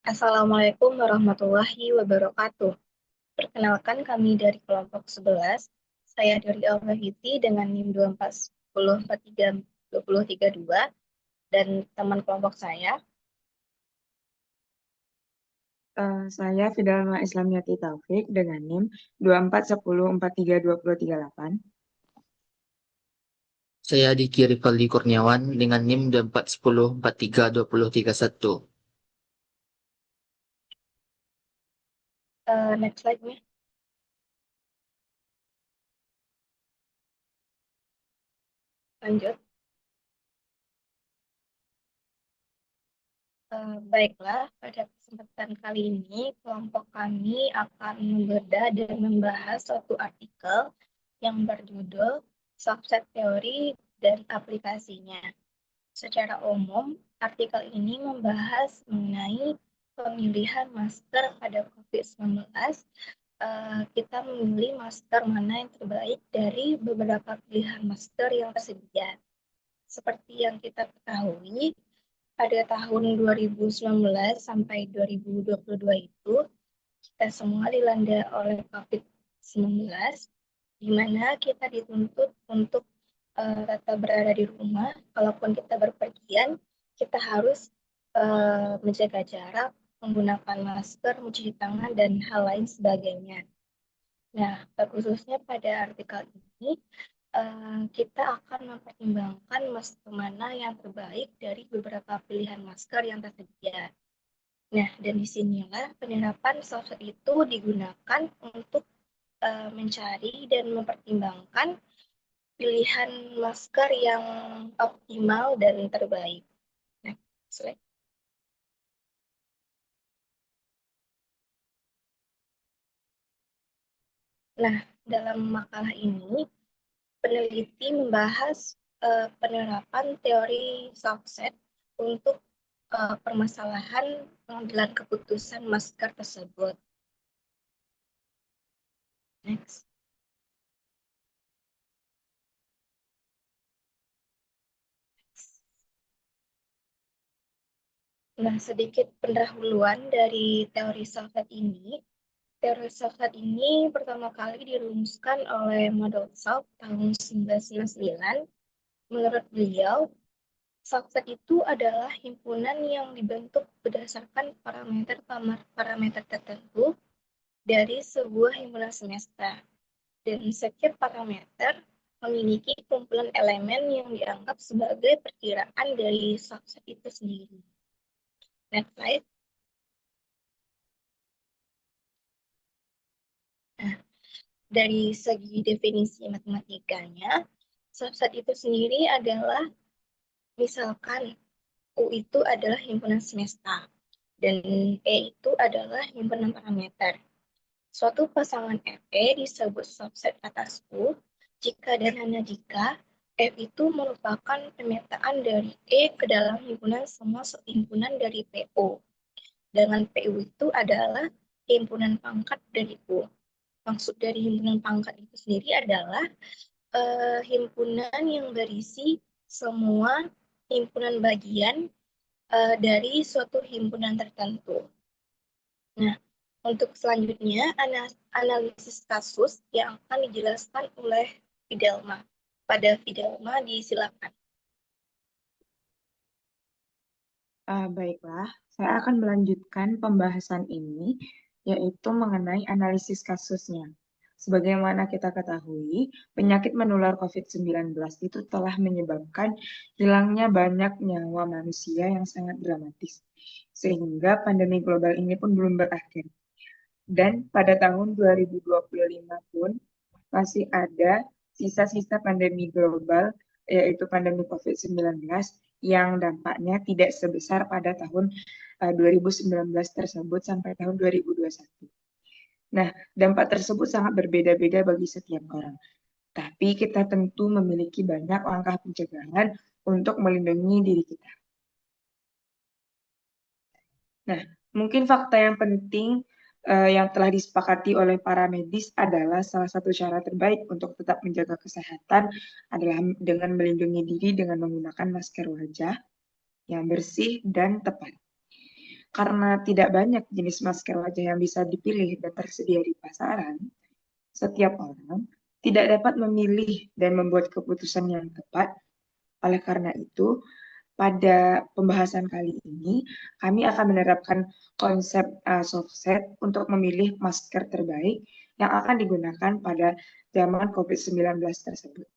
Assalamualaikum warahmatullahi wabarakatuh. Perkenalkan kami dari kelompok 11. Saya dari Al-Wahidi dengan NIM 2410432032 dan teman kelompok saya. Saya Fidelma Islamiyati Taufik dengan NIM 2410432038. Saya Diki Rivaldi Kurniawan dengan NIM 2410432031. Next slide, nih. Lanjut. Baiklah, pada kesempatan kali ini kelompok kami akan membedah dan membahas suatu artikel yang berjudul Subset Teori dan Aplikasinya. Secara umum, artikel ini membahas mengenai pemilihan masker pada COVID-19. Kita memilih masker mana yang terbaik dari beberapa pilihan masker yang tersedia. Seperti yang kita ketahui, pada tahun 2019 sampai 2022 itu, kita semua dilanda oleh COVID-19, di mana kita dituntut untuk tetap berada di rumah. Kalaupun kita berpergian, kita harus menjaga jarak, menggunakan masker, mencuci tangan, dan hal lain sebagainya. Nah, khususnya pada artikel ini, kita akan mempertimbangkan masker mana yang terbaik dari beberapa pilihan masker yang tersedia. Nah, dan disinilah penerapan software itu digunakan untuk mencari dan mempertimbangkan pilihan masker yang optimal dan terbaik. Nah, slide. Nah, dalam makalah ini, peneliti membahas penerapan teori subset untuk permasalahan pengambilan keputusan masker tersebut. Next. Nah, sedikit pendahuluan dari teori subset ini. Teori subset ini pertama kali dirumuskan oleh Madolsov tahun 1999. Menurut beliau, subset itu adalah himpunan yang dibentuk berdasarkan parameter tertentu dari sebuah himpunan semesta. Dan setiap parameter memiliki kumpulan elemen yang dianggap sebagai perkiraan dari subset itu sendiri. Next slide. Nah, dari segi definisi matematikanya, subset itu sendiri adalah, misalkan U itu adalah himpunan semesta, dan E itu adalah himpunan parameter. Suatu pasangan FE disebut subset atas U jika dan hanya jika F itu merupakan pemetaan dari E ke dalam himpunan semua subhimpunan dari PO. Dengan PU itu adalah himpunan pangkat dari U. Maksud dari himpunan pangkat itu sendiri adalah himpunan yang berisi semua himpunan bagian dari suatu himpunan tertentu. Nah, untuk selanjutnya, analisis kasus yang akan dijelaskan oleh Fidelma. Pada Fidelma, disilakan. Baiklah, saya akan melanjutkan pembahasan ini, yaitu mengenai analisis kasusnya. Sebagaimana kita ketahui, penyakit menular COVID-19 itu telah menyebabkan hilangnya banyak nyawa manusia yang sangat dramatis, sehingga pandemi global ini pun belum berakhir. Dan pada tahun 2025 pun masih ada sisa-sisa pandemi global, yaitu pandemi COVID-19, yang dampaknya tidak sebesar pada tahun 2019 tersebut sampai tahun 2021. Nah, dampak tersebut sangat berbeda-beda bagi setiap orang. Tapi kita tentu memiliki banyak langkah pencegahan untuk melindungi diri kita. Nah, mungkin fakta yang penting yang telah disepakati oleh para medis adalah salah satu cara terbaik untuk tetap menjaga kesehatan adalah dengan melindungi diri dengan menggunakan masker wajah yang bersih dan tepat. Karena tidak banyak jenis masker wajah yang bisa dipilih dan tersedia di pasaran, setiap orang tidak dapat memilih dan membuat keputusan yang tepat. Oleh karena itu, pada pembahasan kali ini, kami akan menerapkan konsep soft set untuk memilih masker terbaik yang akan digunakan pada zaman COVID-19 tersebut.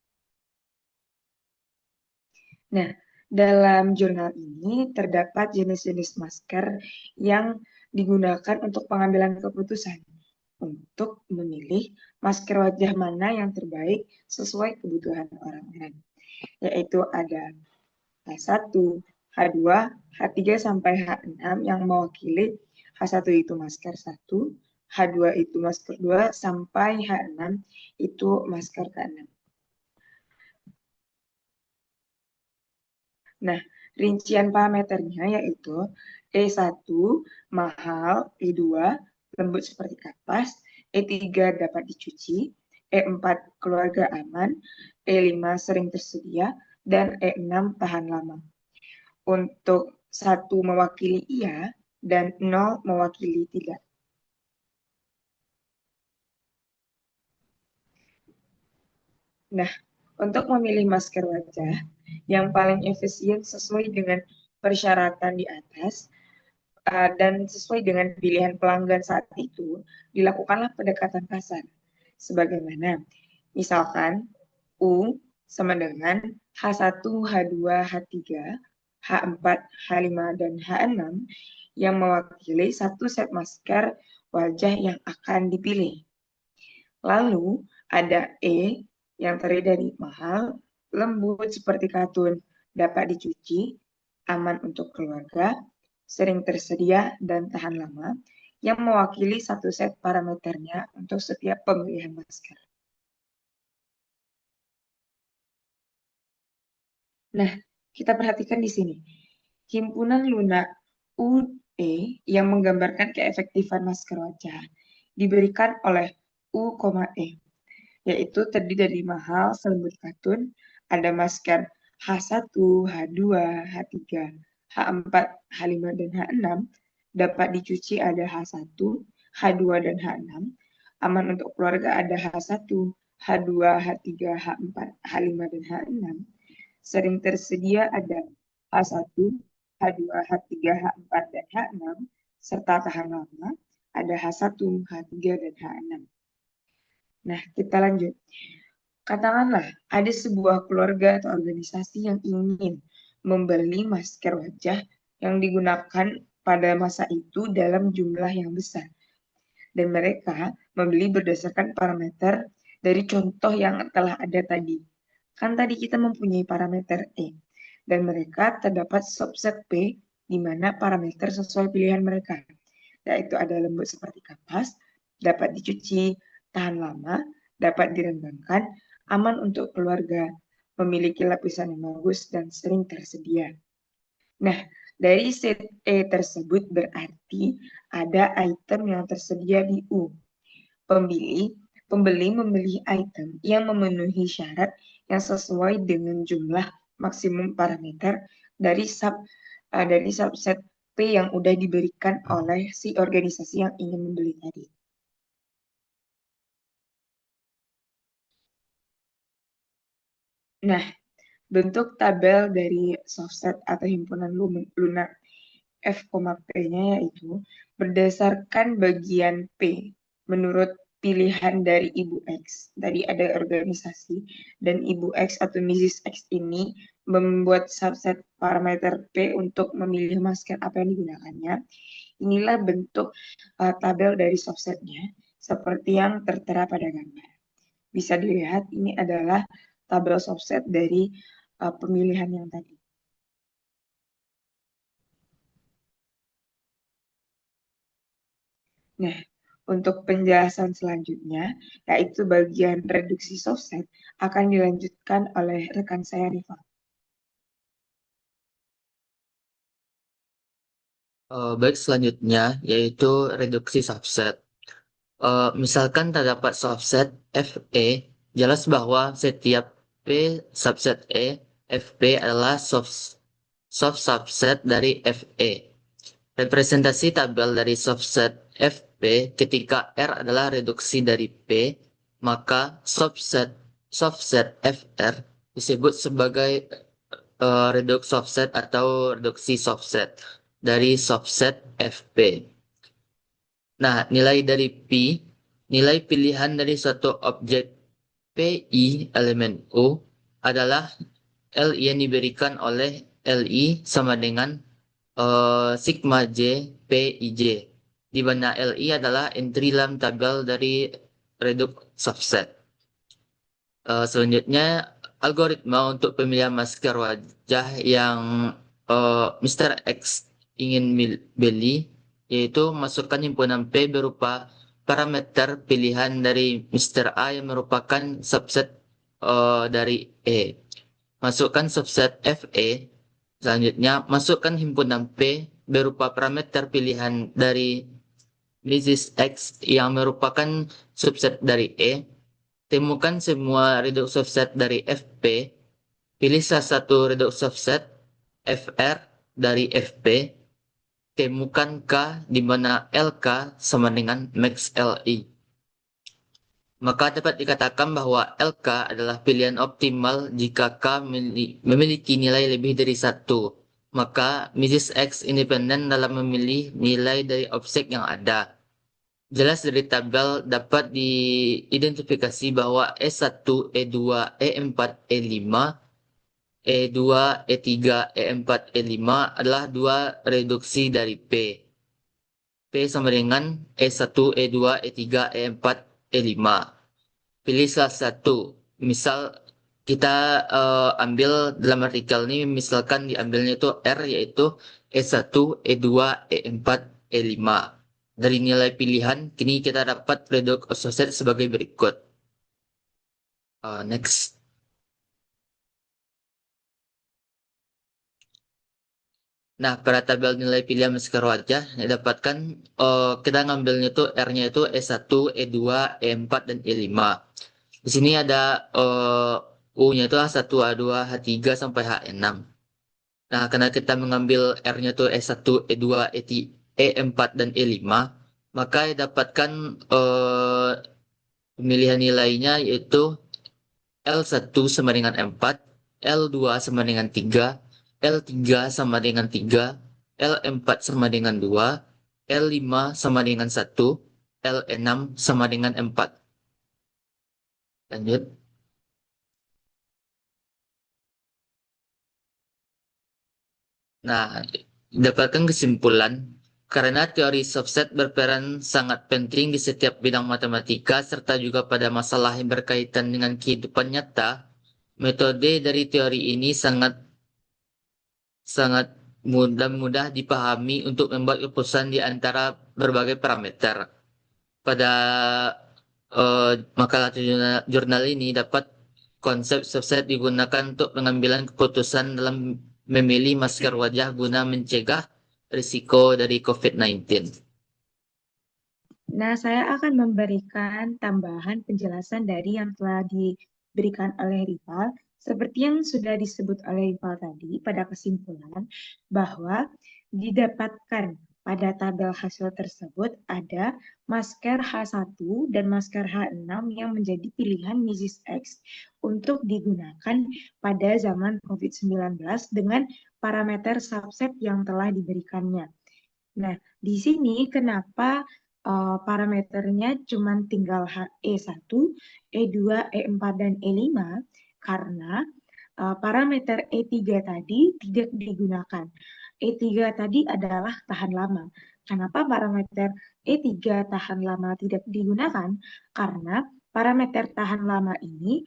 Nah, dalam jurnal ini terdapat jenis-jenis masker yang digunakan untuk pengambilan keputusan untuk memilih masker wajah mana yang terbaik sesuai kebutuhan orang-orang, yaitu ada H1, H2, H3 sampai H6 yang mewakili H1 itu masker 1, H2 itu masker 2 sampai H6 itu masker ke-6. Nah, rincian parameternya yaitu E1 mahal, E2 lembut seperti kapas, E3 dapat dicuci, E4 keluarga aman, E5 sering tersedia, dan E6 tahan lama. Untuk 1 mewakili iya dan 0 mewakili tidak. Nah, untuk memilih masker wajah yang paling efisien sesuai dengan persyaratan di atas dan sesuai dengan pilihan pelanggan saat itu, dilakukanlah pendekatan pasar. Sebagaimana, misalkan U sama dengan H1, H2, H3, H4, H5, dan H6 yang mewakili satu set masker wajah yang akan dipilih. Lalu ada E yang terdiri dari mahal, lembut seperti katun, dapat dicuci, aman untuk keluarga, sering tersedia, dan tahan lama, yang mewakili satu set parameternya untuk setiap pemilihan masker. Nah, kita perhatikan di sini. Himpunan Luna UE yang menggambarkan keefektifan masker wajah diberikan oleh U,E, yaitu terdiri dari mahal selembut katun, ada masker H1, H2, H3, H4, H5, dan H6, dapat dicuci ada H1, H2, dan H6, aman untuk keluarga ada H1, H2, H3, H4, H5, dan H6, sering tersedia ada H1, H2, H3, H4, dan H6, serta tahan lama ada H1, H3, dan H6. Nah, kita lanjut. Katakanlah ada sebuah keluarga atau organisasi yang ingin membeli masker wajah yang digunakan pada masa itu dalam jumlah yang besar. Dan mereka membeli berdasarkan parameter dari contoh yang telah ada tadi. Kan tadi kita mempunyai parameter E. Dan mereka terdapat subset P di mana parameter sesuai pilihan mereka. Yaitu ada lembut seperti kapas, dapat dicuci, tahan lama, dapat direnggangkan, aman untuk keluarga, memiliki lapisan yang bagus, dan sering tersedia. Nah, dari set E tersebut berarti ada item yang tersedia di U. Pembeli memilih item yang memenuhi syarat yang sesuai dengan jumlah maksimum parameter dari subset P yang udah diberikan oleh si organisasi yang ingin membeli tadi. Nah, bentuk tabel dari softset atau himpunan Luna F,P-nya yaitu berdasarkan bagian P menurut pilihan dari Ibu X. Tadi ada organisasi dan Ibu X atau Mrs. X ini membuat subset parameter P untuk memilih masker apa yang digunakannya. Inilah bentuk tabel dari subsetnya seperti yang tertera pada gambar. Bisa dilihat ini adalah tabel subset dari pemilihan yang tadi. Nah, Untuk penjelasan selanjutnya, yaitu bagian reduksi subset, akan dilanjutkan oleh rekan saya Rifa. Baik, selanjutnya yaitu reduksi subset. Misalkan terdapat subset FE, jelas bahwa setiap P subset E, FP adalah subset dari FE. Representasi tabel dari subset FP ketika R adalah reduksi dari P, maka subset FR disebut sebagai reduksi subset atau reduksi subset dari subset FP. Nah, nilai dari P, nilai pilihan dari suatu objek PI elemen U adalah LI yang diberikan oleh LI sama dengan sigma J PIJ, di mana LI adalah entry dalam tabel dari reduksi subset. Selanjutnya, algoritma untuk pemilihan masker wajah yang Mr. X ingin beli, yaitu masukkan himpunan P berupa parameter pilihan dari Mr. A yang merupakan subset dari E. Masukkan subset FE. Selanjutnya, masukkan himpunan P berupa parameter pilihan dari Mrs. X yang merupakan subset dari E. Temukan semua reduksi subset dari FP. Pilih salah satu reduksi subset FR dari FP. Temukan K di mana LK sama dengan max LI. Maka dapat dikatakan bahwa LK adalah pilihan optimal jika K memiliki nilai lebih dari 1. Maka Mrs. X independen dalam memilih nilai dari objek yang ada. Jelas dari tabel dapat diidentifikasi bahwa E1, E2, E4, E5, E2, E3, E4, E5 adalah dua reduksi dari P. P sama dengan E1, E2, E3, E4, E5. Pilih salah satu. Misal kita ambil dalam artikel ini, misalkan diambilnya itu R, yaitu E1, E2, E4, E5. Dari nilai pilihan, kini kita dapat reduksi subset sebagai berikut. Next. Nah, pada tabel nilai pilihan masker wajah, didapatkan kita ngambilnya itu R-nya itu E1, E2, E4, dan E5. Di sini ada U-nya itu H1, H2, H3, sampai H6. Nah, karena kita mengambil R-nya itu E1, E2, E4, dan E5, maka didapatkan pemilihan nilainya yaitu L1 sama dengan 4, L2 sama dengan 3, L3 sama dengan 3, L4 sama dengan 2, L5 sama dengan 1, L6 sama dengan 4. Lanjut. Nah, dapatkan kesimpulan karena teori subset berperan sangat penting di setiap bidang matematika serta juga pada masalah yang berkaitan dengan kehidupan nyata, metode dari teori ini sangat mudah dipahami untuk membuat keputusan di antara berbagai parameter. Pada makalah jurnal ini dapat konsep subset digunakan untuk pengambilan keputusan dalam memilih masker wajah guna mencegah risiko dari COVID-19. Nah, saya akan memberikan tambahan penjelasan dari yang telah diberikan oleh Rival. Seperti yang sudah disebut oleh Rival tadi pada kesimpulan bahwa didapatkan pada tabel hasil tersebut ada masker H1 dan masker H6 yang menjadi pilihan Mrs. X untuk digunakan pada zaman COVID-19 dengan parameter subset yang telah diberikannya. Nah, di sini kenapa parameternya cuma tinggal E1, E2, E4, dan E5 karena parameter E3 tadi tidak digunakan. E3 tadi adalah tahan lama. Kenapa parameter E3 tahan lama tidak digunakan? Karena parameter tahan lama ini,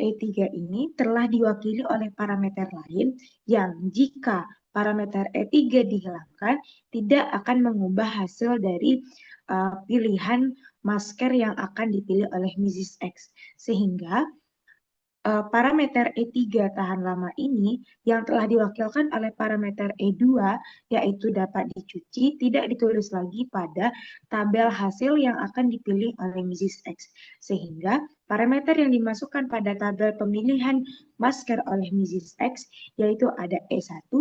E3 ini telah diwakili oleh parameter lain yang jika parameter E3 dihilangkan, tidak akan mengubah hasil dari pilihan masker yang akan dipilih oleh Mrs. X. Sehingga parameter E3 tahan lama ini yang telah diwakilkan oleh parameter E2 yaitu dapat dicuci tidak ditulis lagi pada tabel hasil yang akan dipilih oleh Mrs. X. Sehingga parameter yang dimasukkan pada tabel pemilihan masker oleh Mrs. X yaitu ada E1,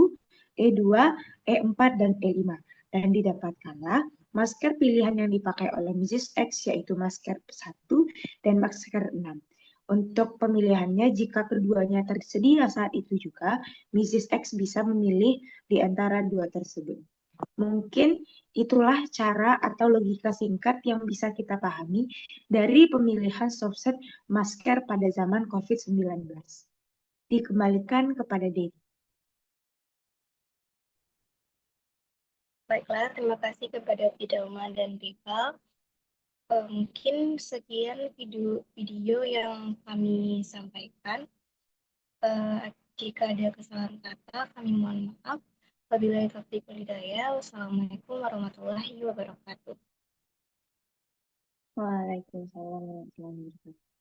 E2, E4, dan E5. Dan didapatkanlah masker pilihan yang dipakai oleh Mrs. X yaitu masker 1 dan masker 6. Untuk pemilihannya, jika keduanya tersedia saat itu juga, Mrs. X bisa memilih di antara dua tersebut. Mungkin itulah cara atau logika singkat yang bisa kita pahami dari pemilihan softset masker pada zaman COVID-19. Dikembalikan kepada Dedi. Baiklah, terima kasih kepada Fidelma dan Riva. Mungkin sekian video yang kami sampaikan. Jika ada kesalahan kata, kami mohon maaf. Wabillahi taufiq wal hidayah. Wassalamualaikum warahmatullahi wabarakatuh. Waalaikumsalam warahmatullahi wabarakatuh.